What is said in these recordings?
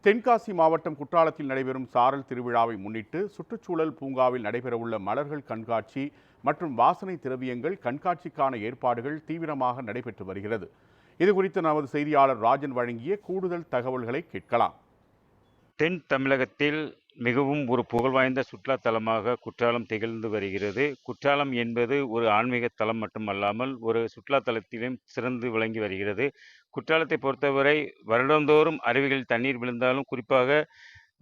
தென்காசி மாவட்டம் குற்றாலத்தில் நடைபெறும் சாரல் திருவிழாவை முன்னிட்டு சுற்றுச்சூழல் பூங்காவில் நடைபெறவுள்ள மலர்கள் கண்காட்சி மற்றும் வாசனை திரவியங்கள் கண்காட்சிக்கான ஏற்பாடுகள் தீவிரமாக நடைபெற்று வருகிறது. இதுகுறித்து நமது செய்தியாளர் ராஜன் வழங்கிய கூடுதல் தகவல்களை கேட்கலாம். தென் தமிழகத்தில் மிகவும் ஒரு புகழ்வாய்ந்த சுற்றுலா தலமாக குற்றாலம் திகழ்ந்து வருகிறது. குற்றாலம் என்பது ஒரு ஆன்மீக தலம் மட்டுமல்லாமல் ஒரு சுற்றுலா தலத்திலும் சிறந்து விளங்கி வருகிறது. குற்றாலத்தை பொறுத்தவரை வருடந்தோறும் அருவிகளில் தண்ணீர் விழுந்தாலும் குறிப்பாக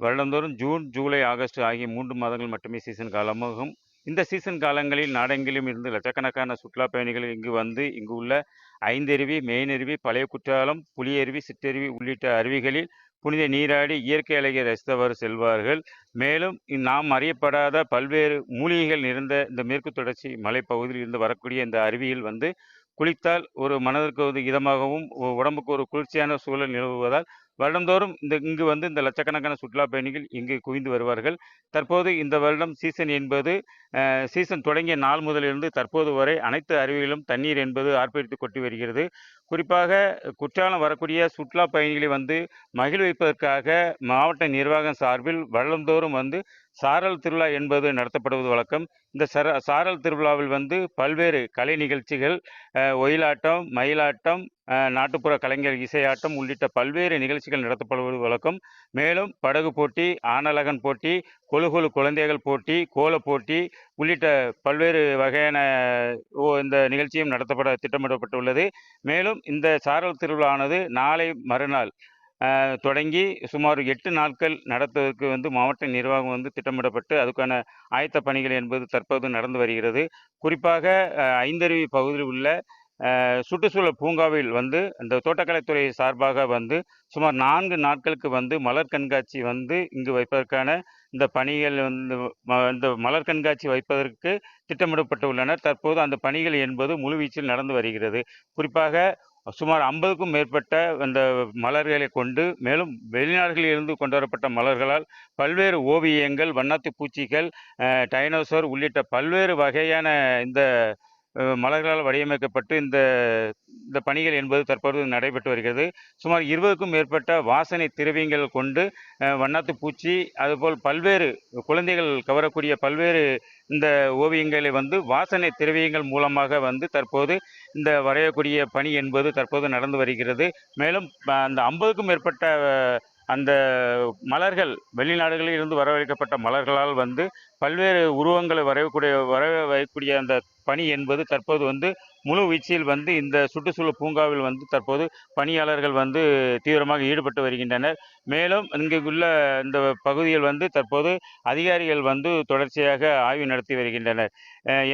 வருடந்தோறும் ஜூன், ஜூலை, ஆகஸ்ட் ஆகிய 3 மாதங்கள் மட்டுமே சீசன் காலமாகும். இந்த சீசன் காலங்களில் நாடெங்கிலும் இருந்து லட்சக்கணக்கான சுற்றுலா பயணிகள் இங்கு வந்து இங்கு உள்ள ஐந்தருவி, மெயினருவி, பழைய குற்றாலம், புலியருவி, சிற்றருவி உள்ளிட்ட அருவிகளில் புனித நீராடி இயற்கை அழகை ரசித்தவாறு செல்வார்கள். மேலும் நாம் அறியப்படாத பல்வேறு மூலிகைகள் நிறைந்த இந்த மேற்கு தொடர்ச்சி மலைப்பகுதியில் இருந்து வரக்கூடிய இந்த அருவியில் வந்து குளித்தால் ஒரு மனதிற்கு ஒரு இதமாகவும் உடம்புக்கு ஒரு குளிர்ச்சியான சூழல் நிலவுவதால் வருடந்தோறும் இங்கு வந்து இந்த லட்சக்கணக்கான சுற்றுலா பயணிகள் இங்கு குவிந்து வருவார்கள். தற்போது இந்த வருடம் சீசன் என்பது சீசன் தொடங்கிய நாள் முதலிருந்து தற்போது வரை அனைத்து அருவிகளிலும் தண்ணீர் என்பது ஆர்ப்பரித்து கொட்டி வருகிறது. குறிப்பாக குற்றாலம் வரக்கூடிய சுற்றுலா பயணிகளை வந்து மகிழ்விப்பதற்காக மாவட்ட நிர்வாகம் சார்பில் வருடந்தோறும் வந்து சாரல் திருவிழா என்பது நடத்தப்படுவது வழக்கம். இந்த சாரல் திருவிழாவில் வந்து பல்வேறு கலை நிகழ்ச்சிகள், ஒயிலாட்டம், மயிலாட்டம், நாட்டுப்புற கலைஞர் இசையாட்டம் உள்ளிட்ட பல்வேறு நிகழ்ச்சிகள் நடத்தப்படுவது வழக்கம். மேலும் படகு போட்டி, ஆனலகன் போட்டி, கொழு கொழு குழந்தைகள் போட்டி, கோல போட்டி உள்ளிட்ட பல்வேறு வகையான இந்த நிகழ்ச்சியும் நடத்தப்பட திட்டமிடப்பட்டுள்ளது. மேலும் இந்த சாரல் திருவிழாவானது நாளை மறுநாள் தொடங்கி சுமார் 8 நாட்கள் நடத்துவதற்கு வந்து மாவட்ட நிர்வாகம் வந்து திட்டமிடப்பட்டு அதுக்கான ஆயத்த பணிகள் என்பது தற்போது நடந்து வருகிறது. குறிப்பாக ஐந்தருவி பகுதியில் உள்ள சுற்றுச்சூழல் பூங்காவில் வந்து இந்த தோட்டக்கலைத்துறை சார்பாக வந்து சுமார் 4 நாட்களுக்கு வந்து மலர் கண்காட்சி வந்து இங்கு வைப்பதற்கான இந்த பணிகள் வந்து இந்த மலர் கண்காட்சி வைப்பதற்கு திட்டமிடப்பட்டு உள்ளனர். தற்போது அந்த பணிகள் என்பது முழுவீச்சில் நடந்து வருகிறது. குறிப்பாக சுமார் 50க்கும் மேற்பட்ட அந்த மலர்களை கொண்டு மேலும் வெளிநாடுகளில் இருந்து கொண்டு வரப்பட்ட மலர்களால் பல்வேறு ஓவியங்கள், வண்ணாத்து பூச்சிகள், டைனோசர் உள்ளிட்ட பல்வேறு வகையான இந்த மலர்களால் வடிவமைக்கப்பட்டு இந்த பணிகள் என்பது தற்போது நடைபெற்று வருகிறது. சுமார் 20க்கும் மேற்பட்ட வாசனை திரவியங்கள் கொண்டு வண்ணாத்து பூச்சி அதுபோல் பல்வேறு குழந்தைகள் கவரக்கூடிய பல்வேறு இந்த ஓவியங்களை வந்து வாசனை திரவியங்கள் மூலமாக வந்து தற்போது இந்த வரையக்கூடிய பணி என்பது தற்போது நடந்து வருகிறது. மேலும் அந்த 50க்கும் மேற்பட்ட அந்த மலர்கள் வெளிநாடுகளில் இருந்து வரவழைக்கப்பட்ட மலர்களால் வந்து பல்வேறு உருவங்களை வரைய வைக்கக்கூடிய அந்த பணி என்பது தற்போது வந்து முழு வீச்சில் வந்து இந்த சுற்றுச்சூழல் பூங்காவில் வந்து தற்போது பணியாளர்கள் வந்து தீவிரமாக ஈடுபட்டு வருகின்றனர். மேலும் இங்கு உள்ள இந்த பகுதியில் வந்து தற்போது அதிகாரிகள் வந்து தொடர்ச்சியாக ஆய்வு நடத்தி வருகின்றனர்.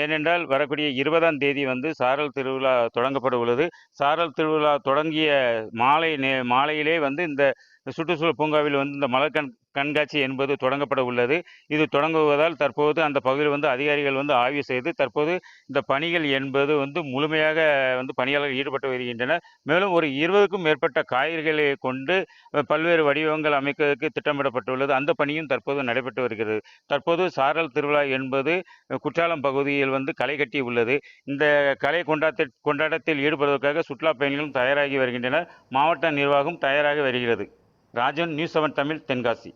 ஏனென்றால் வரக்கூடிய 20ஆம் தேதி வந்து சாரல் திருவிழா தொடங்கப்பட உள்ளது. சாரல் திருவிழா தொடங்கிய மாலையிலே வந்து இந்த சுற்றுச்சூழல் பூங்காவில் வந்து இந்த மலர் கண்காட்சி என்பது தொடங்கப்பட உள்ளது. இது தொடங்குவதால் தற்போது அந்த பகுதியில் வந்து அதிகாரிகள் வந்து ஆய்வு செய்து தற்போது இந்த பணிகள் என்பது வந்து முழுமையாக வந்து பணியாளர்கள் ஈடுபட்டு வருகின்றனர். மேலும் ஒரு 20க்கும் மேற்பட்ட காய்கறிகளை கொண்டு பல்வேறு வடிவங்கள் அமைப்பதற்கு திட்டமிடப்பட்டுள்ளது. அந்த பணியும் தற்போது நடைபெற்று வருகிறது. தற்போது சாரல் திருவிழா என்பது குற்றாலம் பகுதியில் வந்து களை கட்டி உள்ளது. இந்த கலை கொண்டாட்டத்தில் ஈடுபடுவதற்காக சுற்றுலா பயணிகளும் தயாராகி வருகின்றனர். மாவட்ட நிர்வாகம் தயாராகி வருகிறது. ராஜன், நியூஸ் 7 தமிழ், தென்காசி.